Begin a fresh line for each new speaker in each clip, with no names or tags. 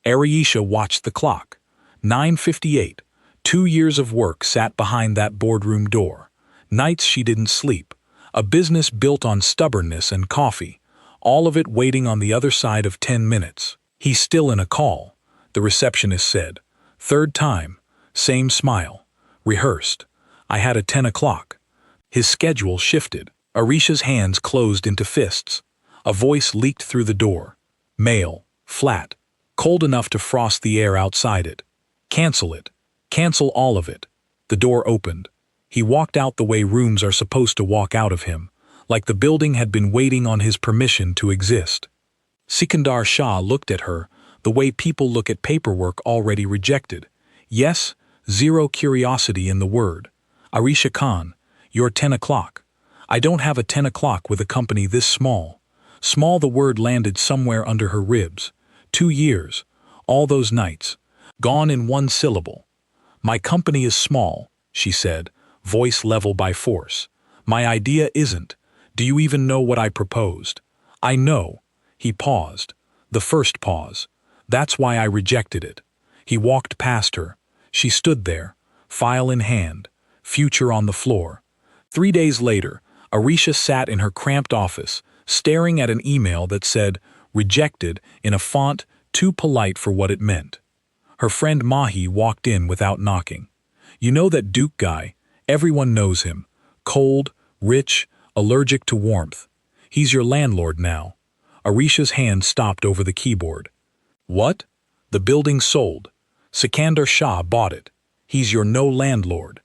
Ariesha watched the clock. 9:58. 2 years of work sat behind that boardroom door. Nights she didn't sleep. A business built on stubbornness and coffee. All of it waiting on the other side of 10 minutes. "He's still in a call," the receptionist said. Third time. Same smile. "Rehearsed. I had a 10 o'clock. His schedule shifted. Ariesha's hands closed into fists. A voice leaked through the door. Male. Flat. Cold enough to frost the air outside it. "Cancel it. Cancel all of it." The door opened. He walked out the way rooms are supposed to walk out of him, like the building had been waiting on his permission to exist. Sikandar Shah looked at her, the way people look at paperwork already rejected. Yes, zero curiosity in the word. "Ariesha Khan, you're 10 o'clock. I don't have a 10 o'clock with a company this small." Small, the word landed somewhere under her ribs. 2 years. All those nights. Gone in one syllable. "My company is small," she said, voice level by force. "My idea isn't. Do you even know what I proposed?" "I know." He paused. The first pause. "That's why I rejected it." He walked past her. She stood there, file in hand, future on the floor. 3 days later, Ariesha sat in her cramped office, staring at an email that said, "Rejected," in a font too polite for what it meant. Her friend Mahi walked in without knocking. "You know that Duke guy? Everyone knows him. Cold, rich, allergic to warmth. He's your landlord now." Ariesha's hand stopped over the keyboard. "What?" "The building sold. Sikandar Shah bought it. He's your no landlord."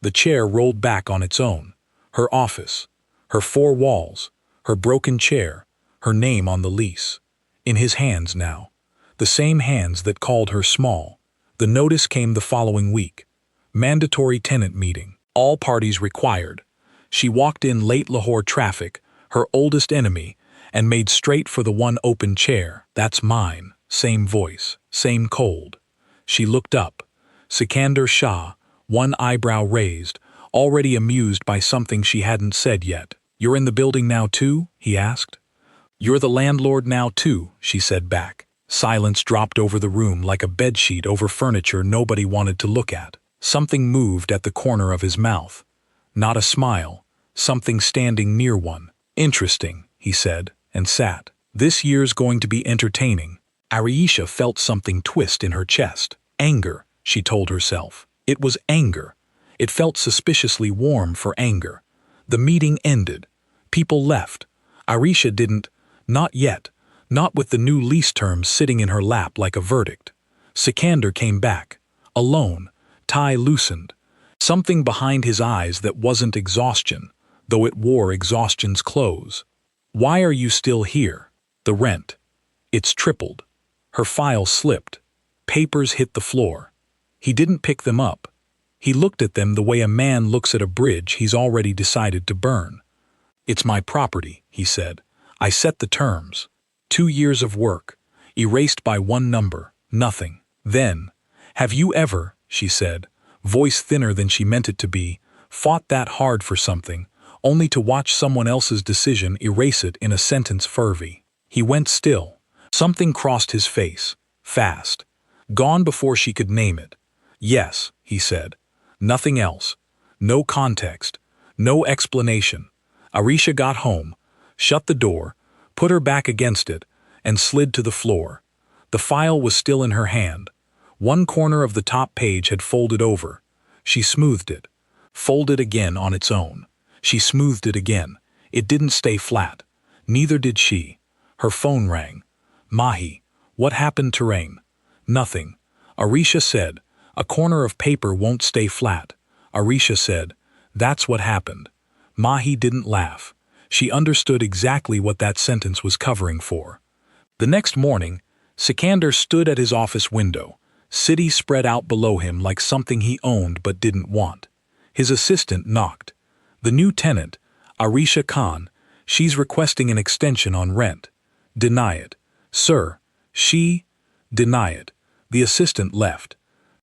The chair rolled back on its own. Her office. Her 4 walls. Her broken chair. Her name on the lease. In his hands now. The same hands that called her small. The notice came the following week. Mandatory tenant meeting. All parties required. She walked in late Lahore traffic, her oldest enemy, and made straight for the one open chair. "That's mine." Same voice, same cold. She looked up. Sikandar Shah, one eyebrow raised, already amused by something she hadn't said yet. "You're in the building now too?" he asked. "You're the landlord now too," she said back. Silence dropped over the room like a bedsheet over furniture nobody wanted to look at. Something moved at the corner of his mouth. Not a smile, something standing near one. "Interesting," he said, and sat. "This year's going to be entertaining." Ariesha felt something twist in her chest. Anger, she told herself. It was anger. It felt suspiciously warm for anger. The meeting ended. People left. Ariesha didn't. Not yet. Not with the new lease terms sitting in her lap like a verdict. Sikandar came back. Alone. Tie loosened. Something behind his eyes that wasn't exhaustion, though it wore exhaustion's clothes. "Why are you still here?" "The rent. It's tripled." Her file slipped. Papers hit the floor. He didn't pick them up. He looked at them the way a man looks at a bridge he's already decided to burn. "It's my property," he said. "I set the terms. 2 years of work. Erased by one number. Nothing. Then, have you ever," she said, voice thinner than she meant it to be, "fought that hard for something, only to watch someone else's decision erase it in a sentence fervy?" He went still. Something crossed his face. Fast. Gone before she could name it. "Yes," he said. Nothing else. No context. No explanation. Ariesha got home, shut the door, put her back against it, and slid to the floor. The file was still in her hand. One corner of the top page had folded over. She smoothed it. Folded again on its own. She smoothed it again. It didn't stay flat. Neither did she. Her phone rang. "Mahi, what happened to Rain?" "Nothing." Ariesha said, "A corner of paper won't stay flat." Ariesha said, "That's what happened." Mahi didn't laugh. She understood exactly what that sentence was covering for. The next morning, Sikandar stood at his office window, city spread out below him like something he owned but didn't want. His assistant knocked. "The new tenant, Ariesha Khan, she's requesting an extension on rent." "Deny it." "Sir, she—" "Deny it." The assistant left.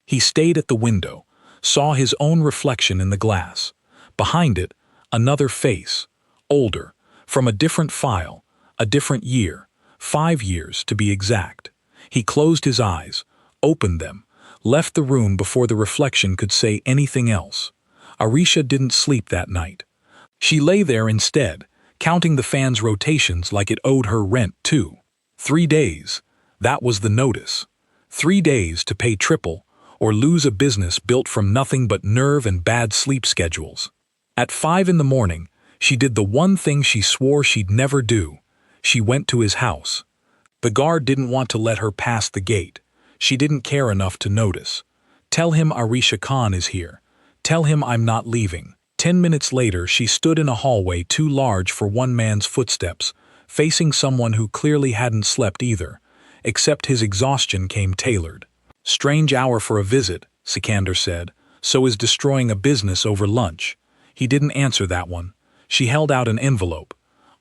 He stayed at the window, saw his own reflection in the glass. Behind it, another face, older, from a different file, a different year, 5 years to be exact. He closed his eyes, opened them, left the room before the reflection could say anything else. Arisha didn't sleep that night. She lay there instead, counting the fan's rotations like it owed her rent too. 3 days. That was the notice. 3 days to pay triple, or lose a business built from nothing but nerve and bad sleep schedules. At 5 in the morning, she did the one thing she swore she'd never do. She went to his house. The guard didn't want to let her pass the gate. She didn't care enough to notice. Tell him Arisha Khan is here. Tell him I'm not leaving. 10 minutes later, she stood in a hallway too large for one man's footsteps, facing someone who clearly hadn't slept either, except his exhaustion came tailored. Strange hour for a visit, Sikander said. So is destroying a business over lunch. He didn't answer that one. She held out an envelope.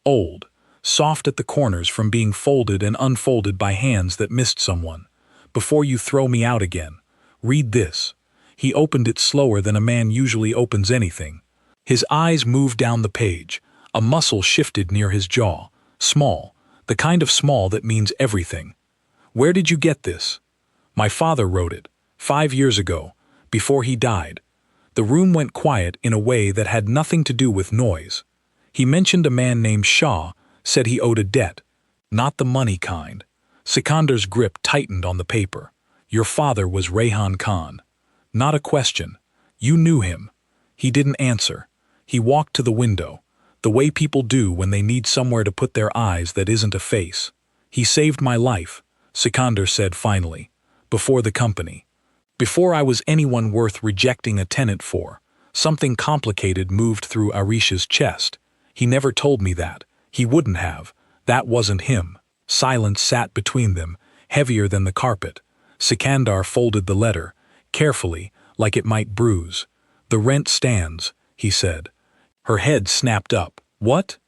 Old, soft at the corners from being folded and unfolded by hands that missed someone. Before you throw me out again, read this. He opened it slower than a man usually opens anything. His eyes moved down the page. A muscle shifted near his jaw. Small, the kind of small that means everything. Where did you get this? My father wrote it, 5 years ago, before he died. The room went quiet in a way that had nothing to do with noise. He mentioned a man named Shah, said he owed a debt. Not the money kind. Sikandar's grip tightened on the paper. Your father was Rehan Khan. Not a question. You knew him. He didn't answer. He walked to the window, the way people do when they need somewhere to put their eyes that isn't a face. He saved my life, Sikander said finally, before the company. Before I was anyone worth rejecting a tenant for. Something complicated moved through Arisha's chest. He never told me that. He wouldn't have. That wasn't him. Silence sat between them, heavier than the carpet. Sikandar folded the letter, carefully, like it might bruise. The rent stands, he said. Her head snapped up. What?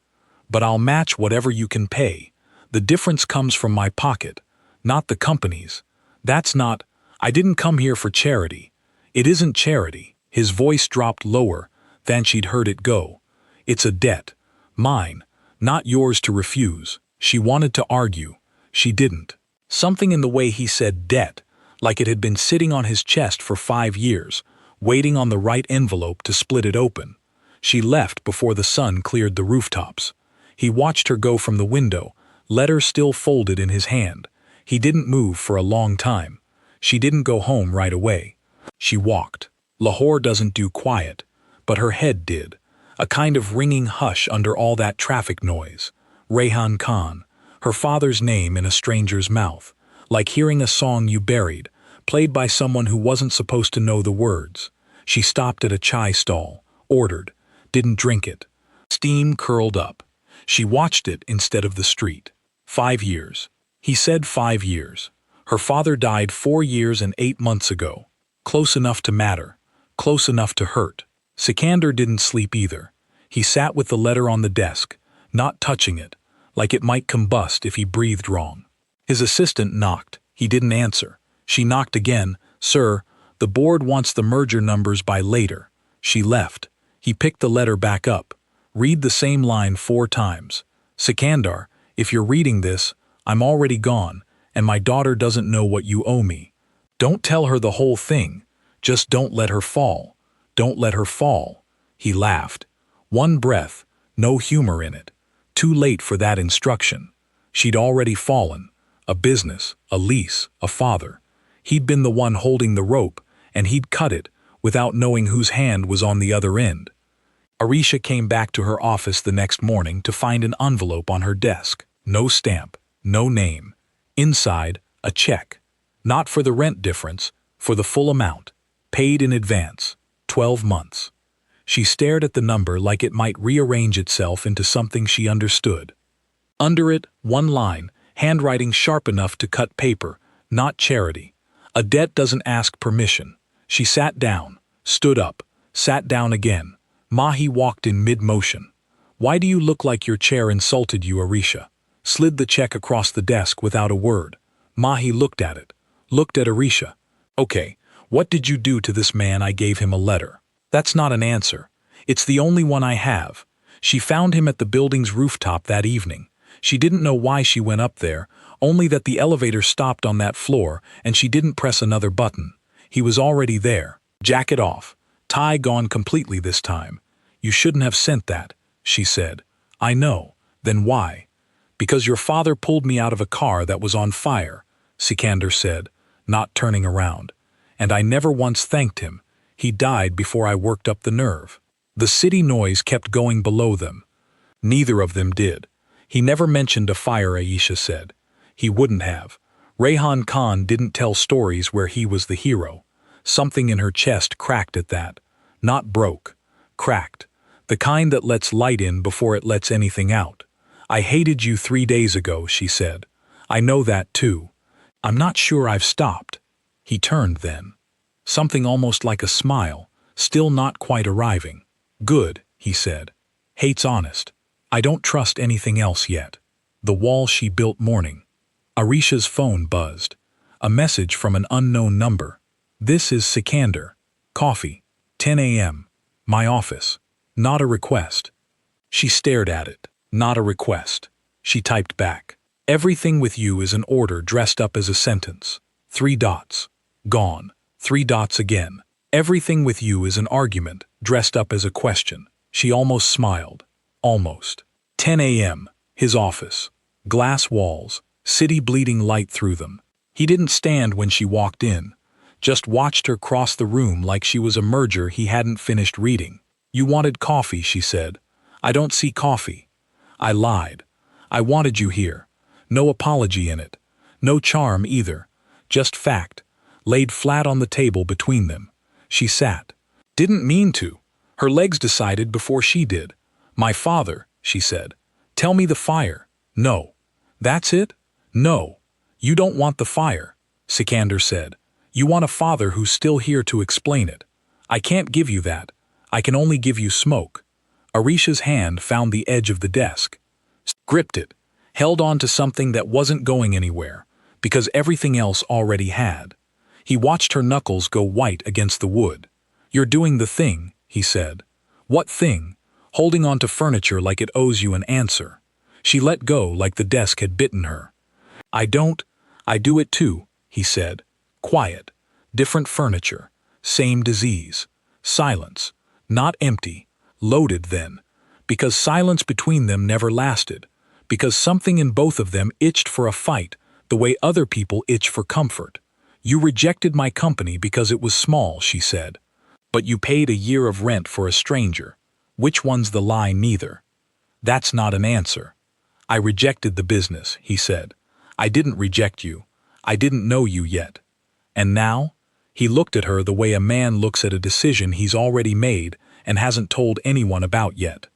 But I'll match whatever you can pay. The difference comes from my pocket, not the company's. That's not. I didn't come here for charity. It isn't charity. His voice dropped lower than she'd heard it go. It's a debt. Mine, not yours to refuse. She wanted to argue. She didn't. Something in the way he said debt, like it had been sitting on his chest for 5 years, waiting on the right envelope to split it open. She left before the sun cleared the rooftops. He watched her go from the window, letter still folded in his hand. He didn't move for a long time. She didn't go home right away. She walked. Lahore doesn't do quiet, but her head did. A kind of ringing hush under all that traffic noise. Rehan Khan, her father's name in a stranger's mouth, like hearing a song you buried, played by someone who wasn't supposed to know the words. She stopped at a chai stall, ordered, didn't drink it. Steam curled up. She watched it instead of the street. 5 years. He said 5 years. Her father died 4 years and 8 months ago. Close enough to matter. Close enough to hurt. Sikander didn't sleep either. He sat with the letter on the desk, not touching it, like it might combust if he breathed wrong. His assistant knocked. He didn't answer. She knocked again. Sir, the board wants the merger numbers by later. She left. He picked the letter back up. Read the same line 4 times. Sikandar, if you're reading this, I'm already gone, and my daughter doesn't know what you owe me. Don't tell her the whole thing. Just don't let her fall. Don't let her fall. He laughed. One breath, no humor in it. Too late for that instruction. She'd already fallen. A business, a lease, a father. He'd been the one holding the rope, and he'd cut it, without knowing whose hand was on the other end. Arisha came back to her office the next morning to find an envelope on her desk. No stamp, no name. Inside, a check. Not for the rent difference, for the full amount. Paid in advance. 12 months. She stared at the number like it might rearrange itself into something she understood. Under it, one line, handwriting sharp enough to cut paper, not charity. A debt doesn't ask permission. She sat down, stood up, sat down again. Mahi walked in mid-motion. Why do you look like your chair insulted you, Arisha? Slid the check across the desk without a word. Mahi looked at it, looked at Arisha. Okay, what did you do to this man? I gave him a letter. That's not an answer. It's the only one I have. She found him at the building's rooftop that evening. She didn't know why she went up there, Only that the elevator stopped on that floor and she didn't press another button. He was already there. Jacket off. Tie gone completely this time. You shouldn't have sent that, she said. I know. Then why? Because your father pulled me out of a car that was on fire, Sikander said, not turning around. And I never once thanked him. He died before I worked up the nerve. The city noise kept going below them. Neither of them did. He never mentioned a fire, Aisha said. He wouldn't have. Rayhan Khan didn't tell stories where he was the hero. Something in her chest cracked at that. Not broke. Cracked. The kind that lets light in before it lets anything out. I hated you 3 days ago, she said. I know that too. I'm not sure I've stopped. He turned then. Something almost like a smile, still not quite arriving. Good, he said. Hate's honest. I don't trust anything else yet. The wall she built morning. Arisha's phone buzzed. A message from an unknown number. This is Sikander. Coffee. 10 a.m. My office. Not a request. She stared at it. Not a request. She typed back. Everything with you is an order dressed up as a sentence. 3 dots. Gone. 3 dots again. Everything with you is an argument dressed up as a question. She almost smiled. Almost. 10 a.m. His office. Glass walls. City bleeding light through them. He didn't stand when she walked in. Just watched her cross the room like she was a merger he hadn't finished reading. You wanted coffee, she said. I don't see coffee. I lied. I wanted you here. No apology in it. No charm either. Just fact. Laid flat on the table between them. She sat. Didn't mean to. Her legs decided before she did. My father, she said. Tell me the fire. No. That's it? No. You don't want the fire, Sikander said. You want a father who's still here to explain it. I can't give you that. I can only give you smoke. Arisha's hand found the edge of the desk. Gripped it. Held on to something that wasn't going anywhere, because everything else already had. He watched her knuckles go white against the wood. You're doing the thing, he said. What thing? Holding on to furniture like it owes you an answer. She let go like the desk had bitten her. I do it too, he said. Quiet. Different furniture. Same disease. Silence. Not empty. Loaded then. Because silence between them never lasted. Because something in both of them itched for a fight, the way other people itch for comfort. You rejected my company because it was small, she said. But you paid a year of rent for a stranger. Which one's the lie? Neither. That's not an answer. I rejected the business, he said. I didn't reject you. I didn't know you yet. And now? He looked at her the way a man looks at a decision he's already made and hasn't told anyone about yet.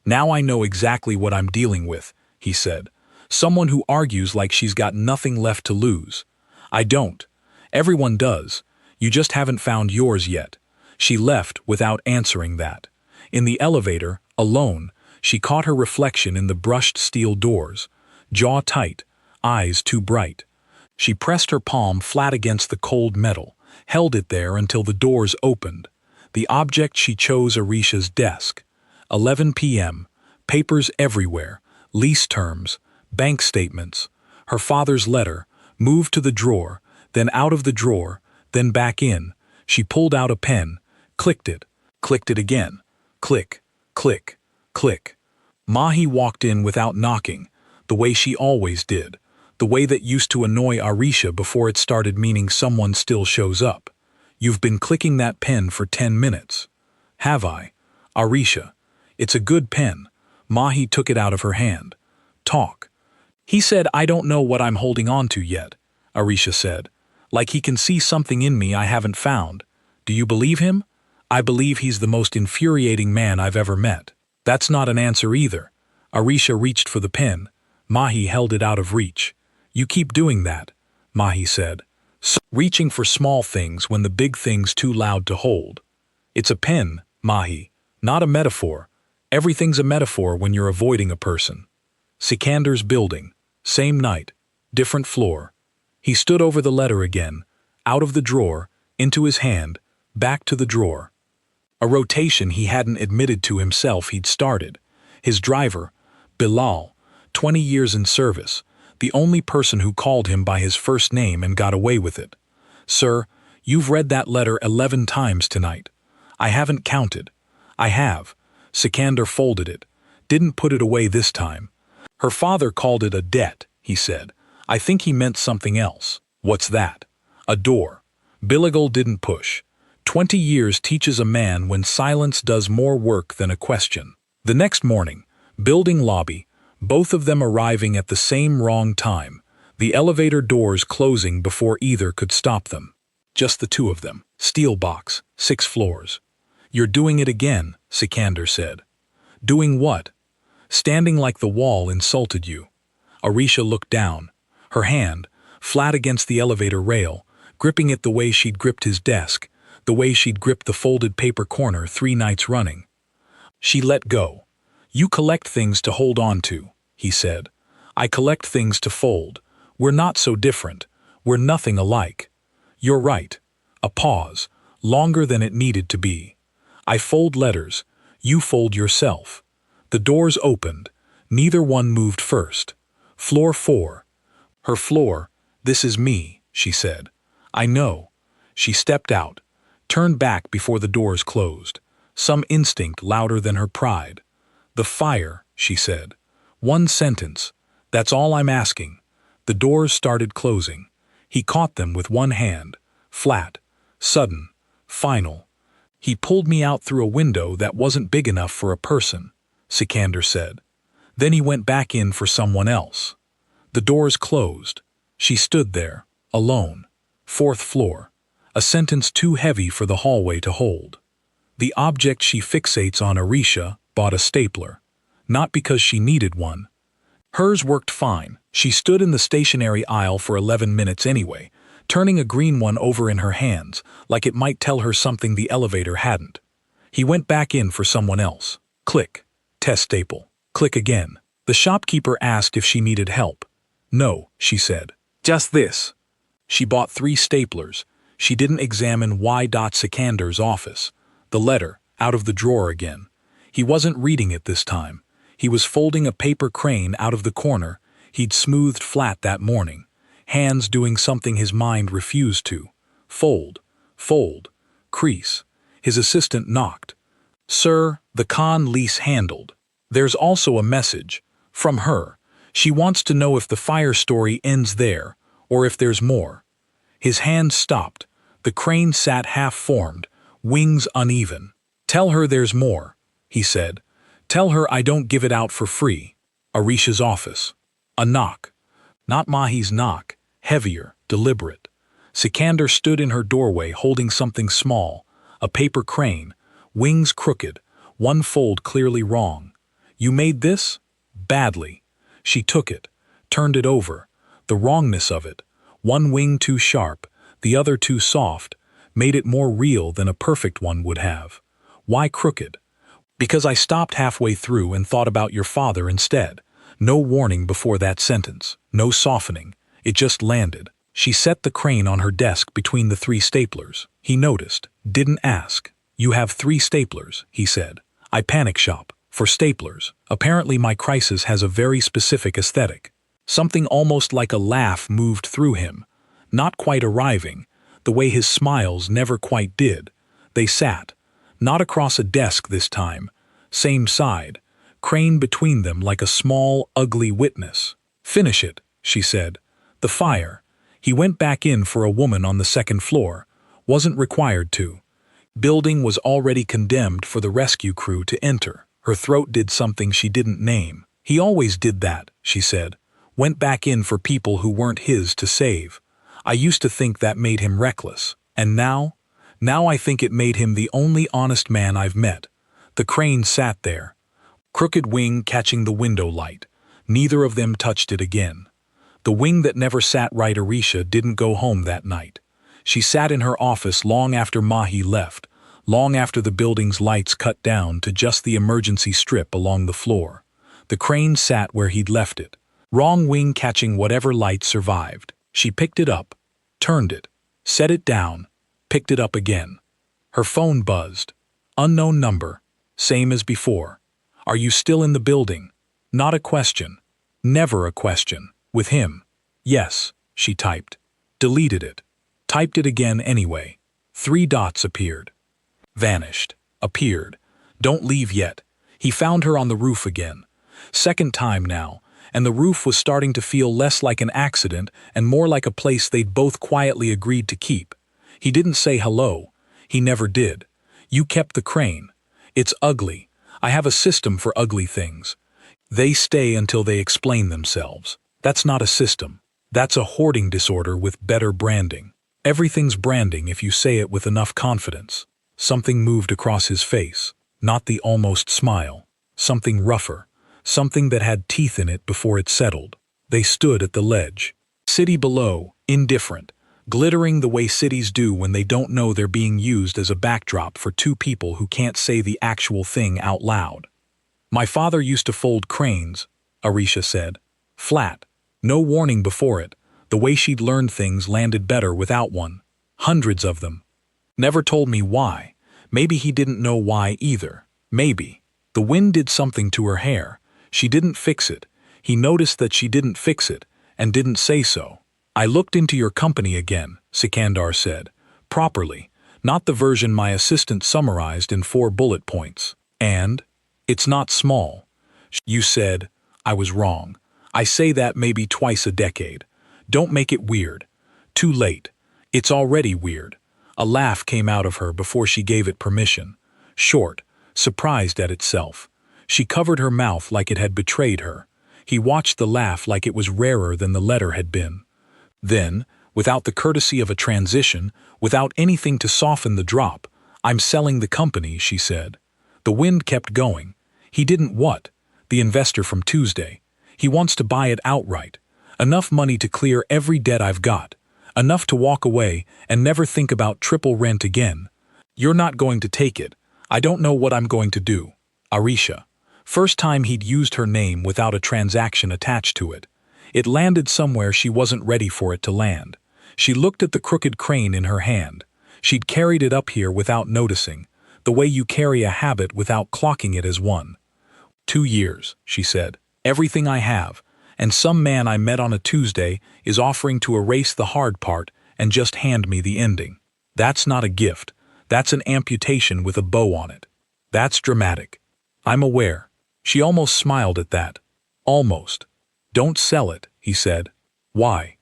Now I know exactly what I'm dealing with, he said. Someone who argues like she's got nothing left to lose. I don't. Everyone does. You just haven't found yours yet. She left without answering that. In the elevator, alone, she caught her reflection in the brushed steel doors. Jaw tight, eyes too bright. She pressed her palm flat against the cold metal, held it there until the doors opened. The object she chose, Arisha's desk. 11 p.m., papers everywhere, lease terms, bank statements. Her father's letter, moved to the drawer, then out of the drawer, then back in. She pulled out a pen, clicked it again. Click, click, click. Mahi walked in without knocking, the way she always did, the way that used to annoy Arisha before it started meaning someone still shows up. You've been clicking that pen for 10 minutes. Have I? Arisha. It's a good pen. Mahi took it out of her hand. Talk. He said, I don't know what I'm holding on to yet, Arisha said. Like he can see something in me I haven't found. Do you believe him? I believe he's the most infuriating man I've ever met. That's not an answer either. Arisha reached for the pen. Mahi held it out of reach. You keep doing that, Mahi said. Reaching for small things when the big thing's too loud to hold. It's a pen, Mahi, not a metaphor. Everything's a metaphor when you're avoiding a person. Sikander's building. Same night. Different floor. He stood over the letter again, out of the drawer, into his hand, back to the drawer. A rotation he hadn't admitted to himself he'd started. His driver, Bilal, 20 years in service, the only person who called him by his first name and got away with it. "Sir, you've read that letter 11 times tonight." "I haven't counted." "I have." Sikander folded it. "Didn't put it away this time." "Her father called it a debt," he said. "I think he meant something else." "What's that?" "A door." Billigal didn't push. 20 years teaches a man when silence does more work than a question. The next morning, building lobby, both of them arriving at the same wrong time, the elevator doors closing before either could stop them. Just the two of them. Steel box, 6 floors. "You're doing it again," Sikander said. "Doing what?" "Standing like the wall insulted you." Arisha looked down, her hand, flat against the elevator rail, gripping it the way she'd gripped his desk, the way she'd gripped the folded paper corner 3 nights running. She let go. "You collect things to hold on to," he said. "I collect things to fold. We're not so different. We're nothing alike." "You're right." A pause, longer than it needed to be. "I fold letters. You fold yourself." The doors opened. Neither one moved first. "Floor 4. Her floor. "This is me," she said. "I know." She stepped out, turned back before the doors closed. Some instinct louder than her pride. "The fire," she said. "1 sentence. That's all I'm asking." The doors started closing. He caught them with one hand. Flat. Sudden. Final. "He pulled me out through a window that wasn't big enough for a person," Sikander said. "Then he went back in for someone else." The doors closed. She stood there, alone. 4th floor. A sentence too heavy for the hallway to hold. The object she fixates on, Arisha, bought a stapler. Not because she needed one. Hers worked fine. She stood in the stationery aisle for 11 minutes anyway, turning a green one over in her hands, like it might tell her something the elevator hadn't. He went back in for someone else. Click. Test staple. Click again. The shopkeeper asked if she needed help. "No," she said. "Just this." She bought 3 staplers. She didn't examine Y. Sikander's office. The letter, out of the drawer again. He wasn't reading it this time. He was folding a paper crane out of the corner he'd smoothed flat that morning, hands doing something his mind refused to. Fold, fold, crease. His assistant knocked. "Sir, the con lease handled. There's also a message. From her. She wants to know if the fire story ends there, or if there's more." His hand stopped. The crane sat half-formed, wings uneven. "Tell her there's more," he said. "Tell her I don't give it out for free." Arisha's office. A knock. Not Mahi's knock. Heavier, deliberate. Sikander stood in her doorway holding something small. A paper crane. Wings crooked. One fold clearly wrong. "You made this?" "Badly." She took it. Turned it over. The wrongness of it. One wing too sharp, the other too soft, made it more real than a perfect one would have. "Why crooked?" "Because I stopped halfway through and thought about your father instead." No warning before that sentence. No softening. It just landed. She set the crane on her desk between the 3 staplers. He noticed. Didn't ask. "You have 3 staplers," he said. "I panic shop. For staplers. Apparently my crisis has a very specific aesthetic." Something almost like a laugh moved through him. Not quite arriving. The way his smiles never quite did. They sat. Not across a desk this time. Same side. Crane between them like a small, ugly witness. "Finish it," she said. "The fire." He went back in for a woman on the 2nd floor. Wasn't required to. Building was already condemned for the rescue crew to enter. Her throat did something she didn't name. "He always did that," she said. "Went back in for people who weren't his to save. I used to think that made him reckless. And now? Now I think it made him the only honest man I've met." The crane sat there. Crooked wing catching the window light. Neither of them touched it again. The wing that never sat right, Arisha, didn't go home that night. She sat in her office long after Mahi left, long after the building's lights cut down to just the emergency strip along the floor. The crane sat where he'd left it. Wrong wing catching whatever light survived. She picked it up, turned it, set it down, picked it up again. Her phone buzzed. Unknown number. Same as before. "Are you still in the building?" Not a question. Never a question. With him. Yes, she typed. Deleted it. Typed it again anyway. 3 dots appeared. Vanished. Appeared. Don't leave yet. He found her on the roof again. Second time now, and the roof was starting to feel less like an accident and more like a place they'd both quietly agreed to keep. He didn't say hello. He never did. You kept the crane. It's ugly. I have a system for ugly things. They stay until they explain themselves. That's not a system. That's a hoarding disorder with better branding. Everything's branding if you say it with enough confidence. Something moved across his face. Not the almost smile. Something rougher. Something that had teeth in it before it settled. They stood at the ledge. City below, indifferent, glittering the way cities do when they don't know they're being used as a backdrop for 2 people who can't say the actual thing out loud. My father used to fold cranes, Arisha said. Flat. No warning before it. The way she'd learned things landed better without one. Hundreds of them. Never told me why. Maybe he didn't know why either. Maybe. The wind did something to her hair. She didn't fix it. He noticed that she didn't fix it, and didn't say so. I looked into your company again, Sikandar said. Properly. Not the version my assistant summarized in 4 bullet points. And? It's not small. You said, I was wrong. I say that maybe twice a decade. Don't make it weird. Too late. It's already weird. A laugh came out of her before she gave it permission. Short, surprised at itself. She covered her mouth like it had betrayed her. He watched the laugh like it was rarer than the letter had been. Then, without the courtesy of a transition, without anything to soften the drop, I'm selling the company, she said. The wind kept going. He didn't what? The investor from Tuesday. He wants to buy it outright. Enough money to clear every debt I've got. Enough to walk away and never think about triple rent again. You're not going to take it. I don't know what I'm going to do. Arisha. First time he'd used her name without a transaction attached to it. It landed somewhere she wasn't ready for it to land. She looked at the crooked crane in her hand. She'd carried it up here without noticing, the way you carry a habit without clocking it as one. 2 years, she said. Everything I have, and some man I met on a Tuesday is offering to erase the hard part and just hand me the ending. That's not a gift. That's an amputation with a bow on it. That's dramatic. I'm aware. She almost smiled at that. Almost. Don't sell it, he said. Why?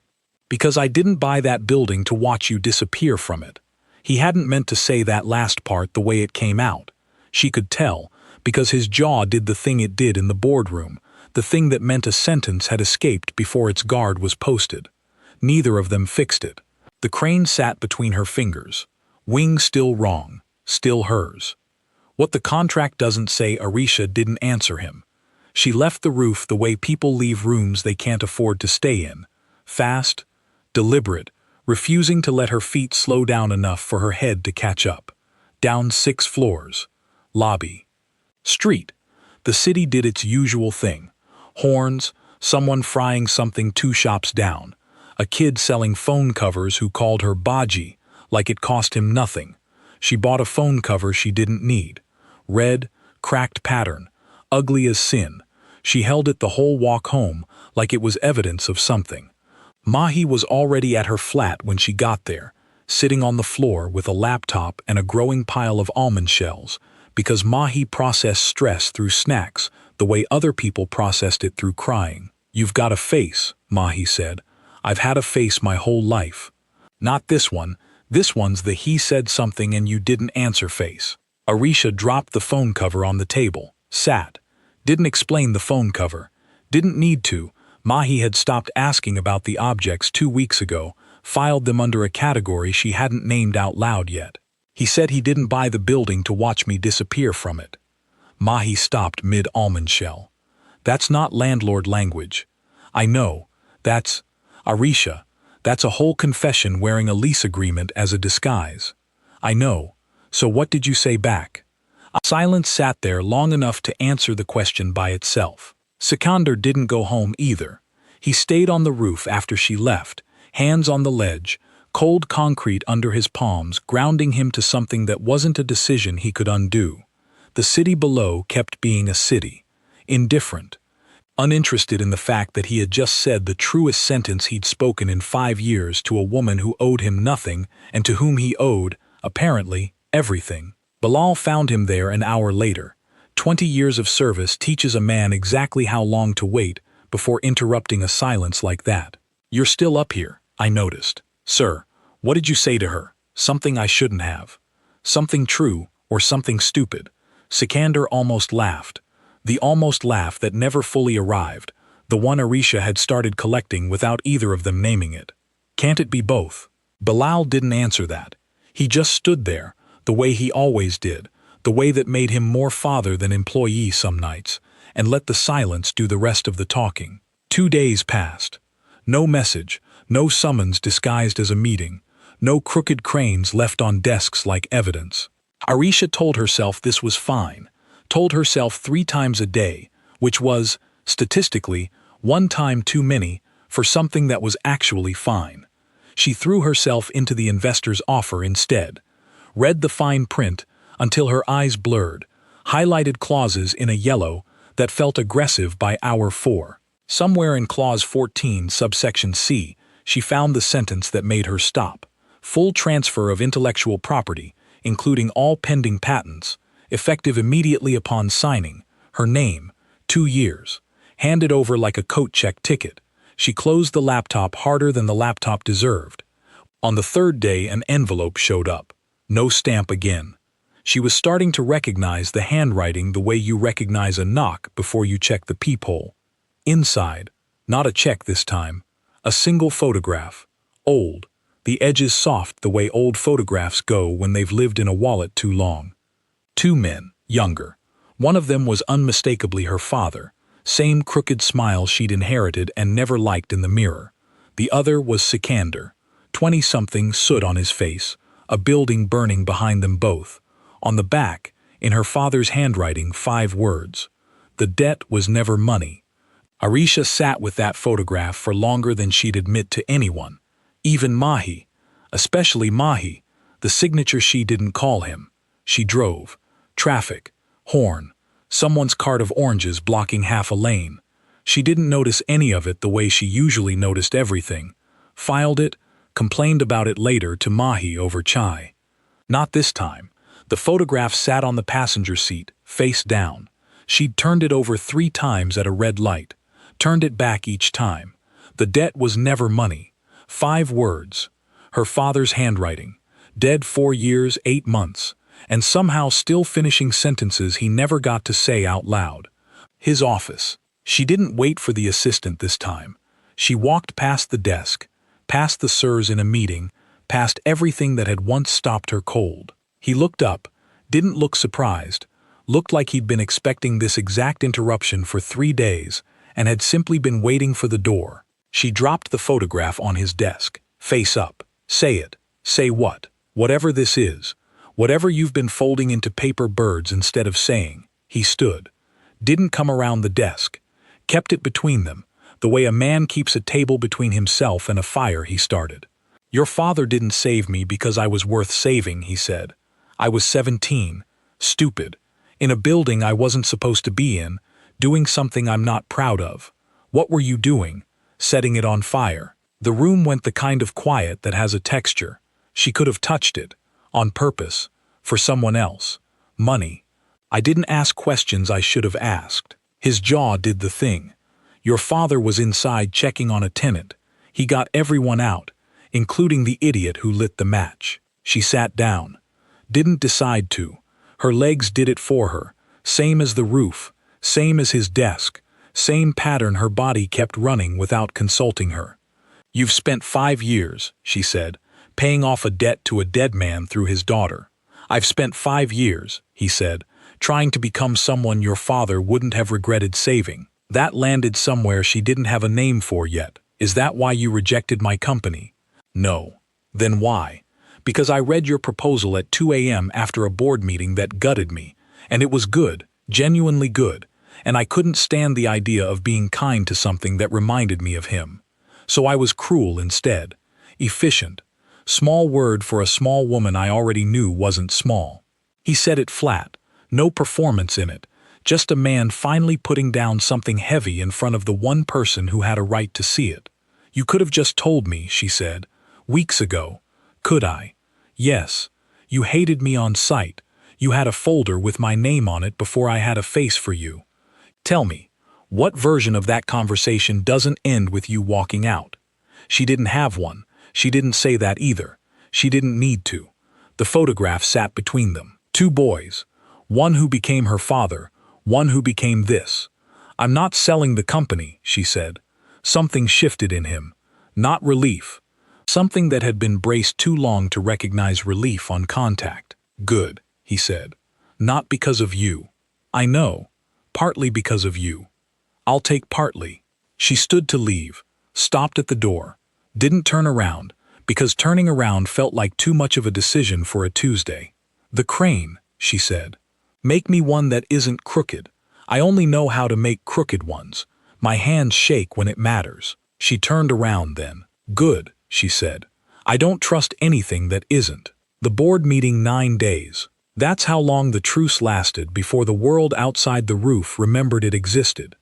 Because I didn't buy that building to watch you disappear from it. He hadn't meant to say that last part the way it came out. She could tell, because his jaw did the thing it did in the boardroom, the thing that meant a sentence had escaped before its guard was posted. Neither of them fixed it. The crane sat between her fingers. Wing still wrong, still hers. What the contract doesn't say, Arisha didn't answer him. She left the roof the way people leave rooms they can't afford to stay in. Fast, deliberate, refusing to let her feet slow down enough for her head to catch up. Down 6 floors. Lobby. Street. The city did its usual thing. Horns, someone frying something 2 shops down. A kid selling phone covers who called her Baji, like it cost him nothing. She bought a phone cover she didn't need. Red, cracked pattern, ugly as sin. She held it the whole walk home like it was evidence of something. Mahi was already at her flat when she got there, sitting on the floor with a laptop and a growing pile of almond shells, because Mahi processed stress through snacks the way other people processed it through crying. You've got a face, Mahi said. I've had a face my whole life. Not this one. This one's the he said something and you didn't answer face. Arisha dropped the phone cover on the table, sat. Didn't explain the phone cover. Didn't need to. Mahi had stopped asking about the objects 2 weeks ago, filed them under a category she hadn't named out loud yet. He said he didn't buy the building to watch me disappear from it. Mahi stopped mid-almond shell. That's not landlord language. I know. That's... Arisha. That's a whole confession wearing a lease agreement as a disguise. I know. So what did you say back? Silence sat there long enough to answer the question by itself. Sikandar didn't go home either. He stayed on the roof after she left, hands on the ledge, cold concrete under his palms, grounding him to something that wasn't a decision he could undo. The city below kept being a city. Indifferent. uninterested in the fact that he had just said the truest sentence he'd spoken in 5 years to a woman who owed him nothing and to whom he owed, apparently, everything. Bilal found him there an hour later. 20 years of service teaches a man exactly how long to wait before interrupting a silence like that. "You're still up here," I noticed. "Sir, what did you say to her? Something I shouldn't have. Something true or something stupid?" Sikander almost laughed. The almost laugh that never fully arrived, the one Arisha had started collecting without either of them naming it. "Can't it be both?" Bilal didn't answer that. He just stood there, the way he always did, the way that made him more father than employee some nights, and let the silence do the rest of the talking. 2 days passed. No message, no summons disguised as a meeting, no crooked cranes left on desks like evidence. Arisha told herself this was fine, told herself 3 times a day, which was, statistically, 1 time too many for something that was actually fine. She threw herself into the investor's offer instead, read the fine print until her eyes blurred, highlighted clauses in a yellow that felt aggressive by hour 4. Somewhere in clause 14, subsection C, she found the sentence that made her stop. Full transfer of intellectual property, including all pending patents, effective immediately upon signing, her name, 2 years, handed over like a coat check ticket. She closed the laptop harder than the laptop deserved. On the 3rd day, an envelope showed up. No stamp again. She was starting to recognize the handwriting the way you recognize a knock before you check the peephole. Inside, not a check this time, a single photograph, old, the edges soft the way old photographs go when they've lived in a wallet too long. 2 men, younger. One of them was unmistakably her father, same crooked smile she'd inherited and never liked in the mirror. The other was Sikander, 20-something, soot on his face, a building burning behind them both. On the back, in her father's handwriting, 5 words. The debt was never money. Arisha sat with that photograph for longer than she'd admit to anyone, even Mahi, especially Mahi, the signature she didn't call him. She drove. Traffic, horn, someone's cart of oranges blocking half a lane. She didn't notice any of it the way she usually noticed everything. Filed it, complained about it later to Mahi over chai. Not this time. The photograph sat on the passenger seat, face down. She'd turned it over 3 times at a red light, turned it back each time. The debt was never money. 5 words. Her father's handwriting. Dead 4 years, 8 months. And somehow still finishing sentences he never got to say out loud. His office. She didn't wait for the assistant this time. She walked past the desk, past the sirs in a meeting, past everything that had once stopped her cold. He looked up, didn't look surprised, looked like he'd been expecting this exact interruption for 3 days and had simply been waiting for the door. She dropped the photograph on his desk, face up. "Say it. Say what? Whatever this is. Whatever you've been folding into paper birds instead of saying." He stood. Didn't come around the desk. Kept it between them, the way a man keeps a table between himself and a fire he started. "Your father didn't save me because I was worth saving," he said. "I was 17. Stupid. In a building I wasn't supposed to be in, doing something I'm not proud of. What were you doing? Setting it on fire." The room went the kind of quiet that has a texture. She could have touched it. On purpose. For someone else. Money. "I didn't ask questions I should have asked." His jaw did the thing. "Your father was inside checking on a tenant. He got everyone out, including the idiot who lit the match." She sat down. Didn't decide to. Her legs did it for her. Same as the roof. Same as his desk. Same pattern her body kept running without consulting her. "You've spent 5 years," she said, "paying off a debt to a dead man through his daughter. I've spent 5 years," he said, "trying to become someone your father wouldn't have regretted saving." That landed somewhere she didn't have a name for yet. "Is that why you rejected my company?" "No." "Then why?" "Because I read your proposal at 2 a.m. after a board meeting that gutted me, and it was good, genuinely good, and I couldn't stand the idea of being kind to something that reminded me of him. So I was cruel instead. Efficient. Small word for a small woman I already knew wasn't small." He said it flat. No performance in it. Just a man finally putting down something heavy in front of the one person who had a right to see it. You could have just told me, she said. Weeks ago. Could I? Yes. You hated me on sight. You had a folder with my name on it before I had a face for you. Tell me, what version of that conversation doesn't end with you walking out? She didn't have one. She didn't say that either. She didn't need to. The photograph sat between them. Two boys. One who became her father, one who became this. I'm not selling the company, she said. Something shifted in him. Not relief. Something that had been braced too long to recognize relief on contact. Good, he said. Not because of you. I know. Partly because of you. I'll take partly. She stood to leave, stopped at the door, didn't turn around, because turning around felt like too much of a decision for a Tuesday. The crane, she said. Make me one that isn't crooked. I only know how to make crooked ones. My hands shake when it matters. She turned around then. Good, she said. I don't trust anything that isn't. The board meeting 9 days. That's how long the truce lasted before the world outside the roof remembered it existed.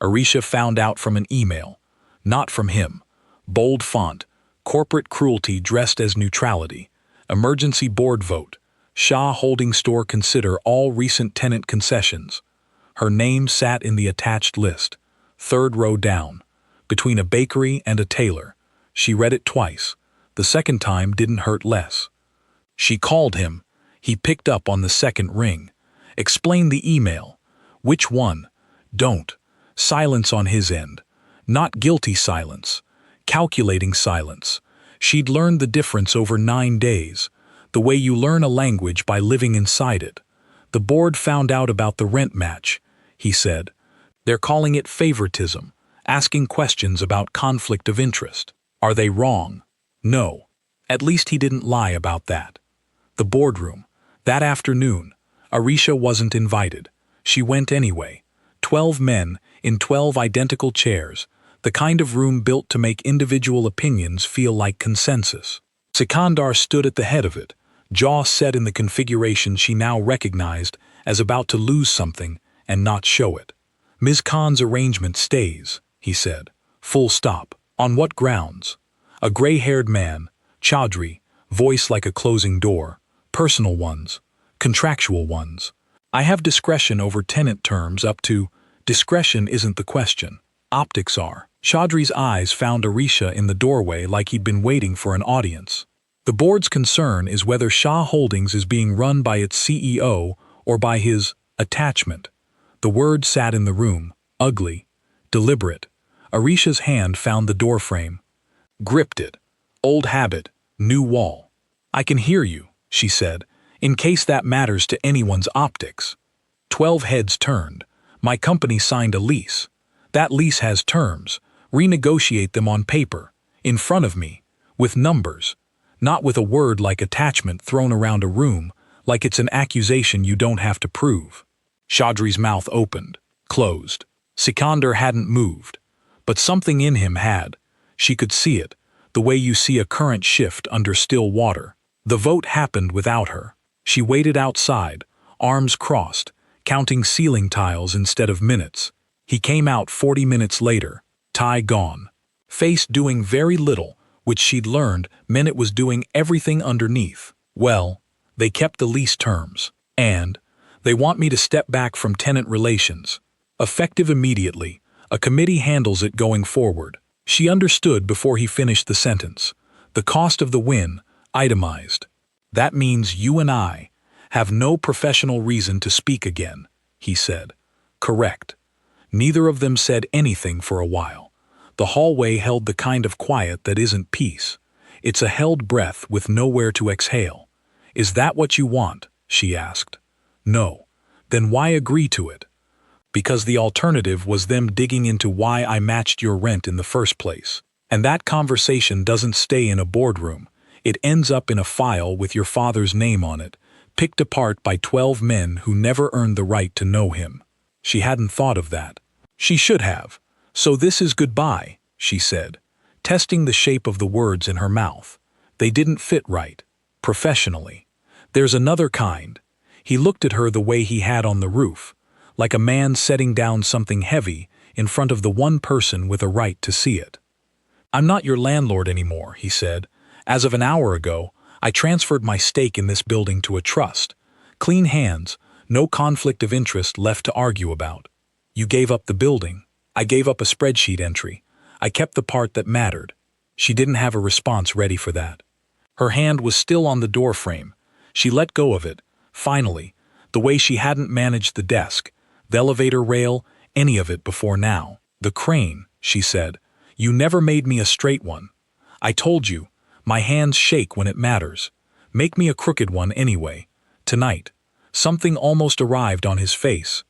Arisha found out from an email. Not from him. Bold font. Corporate cruelty dressed as neutrality. Emergency board vote. Shah Holding Store consider all recent tenant concessions. Her name sat in the attached list. 3rd row down. Between a bakery and a tailor. She read it twice. The second time didn't hurt less. She called him. He picked up on the second ring. Explain the email. Which one? Don't. Silence on his end. Not guilty silence. Calculating silence. She'd learned the difference over 9 days. The way you learn a language by living inside it. The board found out about the rent match, he said. They're calling it favoritism, asking questions about conflict of interest. Are they wrong? No. At least he didn't lie about that. The boardroom. That afternoon, Arisha wasn't invited. She went anyway. 12 men in 12 identical chairs, the kind of room built to make individual opinions feel like consensus. Sikandar stood at the head of it, jaw set in the configuration she now recognized as about to lose something and not show it. Ms. Khan's arrangement stays, he said. Full stop. On what grounds? A gray-haired man, Chaudhry, voice like a closing door. Personal ones. Contractual ones. I have discretion over tenant terms up to... Discretion isn't the question. Optics are. Chaudhry's eyes found Arisha in the doorway like he'd been waiting for an audience. The board's concern is whether Shah Holdings is being run by its CEO or by his attachment. The word sat in the room, ugly, deliberate. Arisha's hand found the doorframe. Gripped it. Old habit, new wall. I can hear you, she said, in case that matters to anyone's optics. 12 heads turned. My company signed a lease. That lease has terms. Renegotiate them on paper, in front of me, with numbers. Not with a word like attachment thrown around a room, like it's an accusation you don't have to prove. Chaudhry's mouth opened, closed. Sikandar hadn't moved. But something in him had. She could see it, the way you see a current shift under still water. The vote happened without her. She waited outside, arms crossed, counting ceiling tiles instead of minutes. He came out 40 minutes later, tie gone. Face doing very little, which she'd learned meant it was doing everything underneath. Well, they kept the lease terms. And they want me to step back from tenant relations. Effective immediately. A committee handles it going forward. She understood before he finished the sentence. The cost of the win, itemized. That means you and I have no professional reason to speak again, he said. Correct. Neither of them said anything for a while. The hallway held the kind of quiet that isn't peace. It's a held breath with nowhere to exhale. Is that what you want? She asked. No. Then why agree to it? Because the alternative was them digging into why I matched your rent in the first place. And that conversation doesn't stay in a boardroom. It ends up in a file with your father's name on it, picked apart by 12 men who never earned the right to know him. She hadn't thought of that. She should have. So this is goodbye, she said, testing the shape of the words in her mouth. They didn't fit right. Professionally. There's another kind. He looked at her the way he had on the roof, like a man setting down something heavy in front of the one person with a right to see it. "I'm not your landlord anymore," he said. "As of an hour ago, I transferred my stake in this building to a trust. Clean hands, no conflict of interest left to argue about. You gave up the building. I gave up a spreadsheet entry. I kept the part that mattered." She didn't have a response ready for that. Her hand was still on the door frame. She let go of it, finally, the way she hadn't managed the desk, the elevator rail, any of it before now. "The crane," she said. "You never made me a straight one. I told you, my hands shake when it matters. Make me a crooked one anyway. Tonight." Something almost arrived on his face.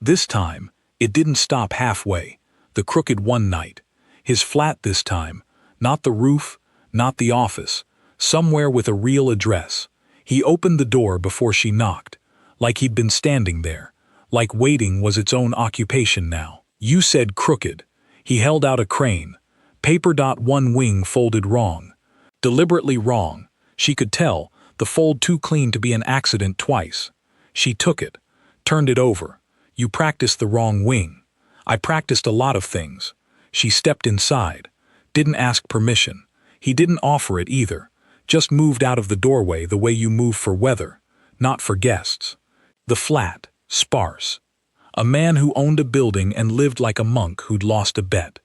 This time, it didn't stop halfway. The crooked one night. His flat this time. Not the roof, not the office. Somewhere with a real address. He opened the door before she knocked. Like he'd been standing there. Like waiting was its own occupation now. "You said crooked." He held out a crane. Paper. One wing folded wrong. Deliberately wrong. She could tell, the fold too clean to be an accident twice. She took it. Turned it over. "You practiced the wrong wing." "I practiced a lot of things." She stepped inside. Didn't ask permission. He didn't offer it either. Just moved out of the doorway the way you move for weather, not for guests. The flat, sparse. A man who owned a building and lived like a monk who'd lost a bet.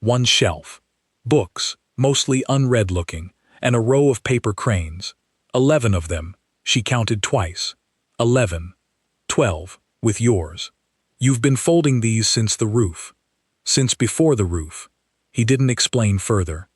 One shelf. Books, mostly unread looking, and a row of paper cranes. 11 of them, she counted twice. 11. 12, with yours. "You've been folding these since the roof." "Since before the roof." He didn't explain further.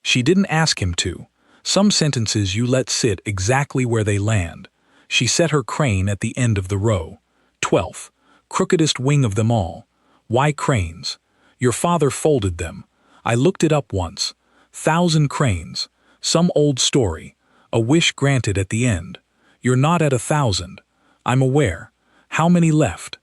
She didn't ask him to. Some sentences you let sit exactly where they land. She set her crane at the end of the row. 12th, crookedest wing of them all. "Why cranes?" "Your father folded them. I looked it up once. 1,000 cranes. Some old story. A wish granted at the end. You're not at 1,000. I'm aware. How many left?"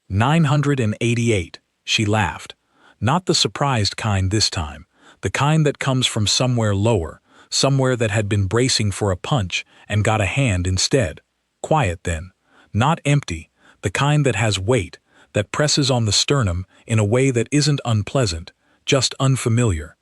988, she laughed. Not the surprised kind this time, the kind that comes from somewhere lower, somewhere that had been bracing for a punch and got a hand instead. Quiet then. Not empty, the kind that has weight, that presses on the sternum in a way that isn't unpleasant, just unfamiliar.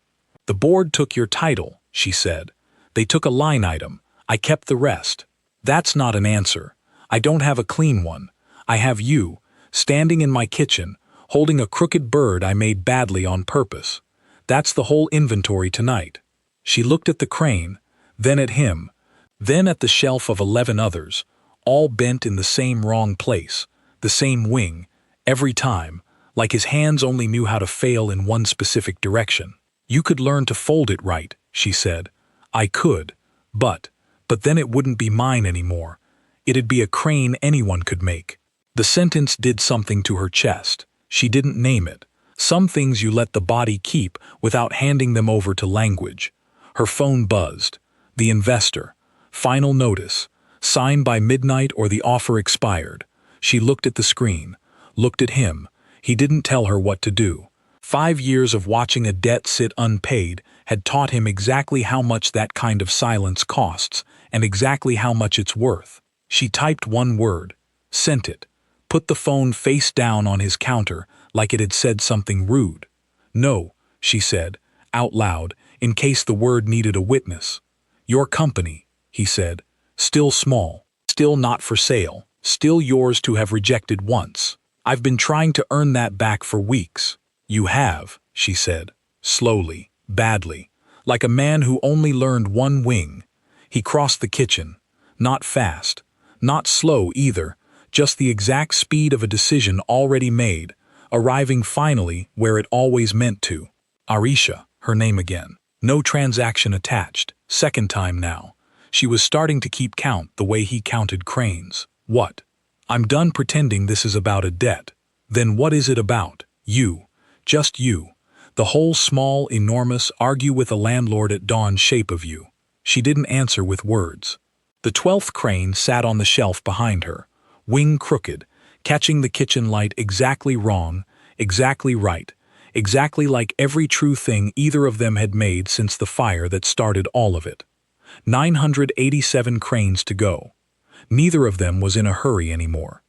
"The board took your title," she said. "They took a line item. I kept the rest." "That's not an answer. I don't have a clean one. I have you, standing in my kitchen, holding a crooked bird I made badly on purpose. That's the whole inventory tonight." She looked at the crane, then at him, then at the shelf of 11 others, all bent in the same wrong place, the same wing, every time, like his hands only knew how to fail in one specific direction. "You could learn to fold it right," she said. "I could, but then it wouldn't be mine anymore. It'd be a crane anyone could make." The sentence did something to her chest. She didn't name it. Some things you let the body keep without handing them over to language. Her phone buzzed. The investor. Final notice. Sign by midnight or the offer expired. She looked at the screen. Looked at him. He didn't tell her what to do. 5 years of watching a debt sit unpaid had taught him exactly how much that kind of silence costs and exactly how much it's worth. She typed one word. Sent it. Put the phone face down on his counter like it had said something rude. "No," she said, out loud, in case the word needed a witness. "Your company," he said. "Still small. Still not for sale. Still yours to have rejected once. I've been trying to earn that back for weeks." "You have," she said, slowly, badly, like a man who only learned one wing. He crossed the kitchen. Not fast. Not slow either. Just the exact speed of a decision already made, arriving finally where it always meant to. Arisha, her name again. No transaction attached. Second time now. She was starting to keep count the way he counted cranes. "What?" "I'm done pretending this is about a debt." "Then what is it about?" "You. Just you. The whole small, enormous, argue with a landlord at dawn shape of you." She didn't answer with words. The 12th crane sat on the shelf behind her. Wing crooked, catching the kitchen light exactly wrong, exactly right, exactly like every true thing either of them had made since the fire that started all of it. 987 cranes to go. Neither of them was in a hurry anymore.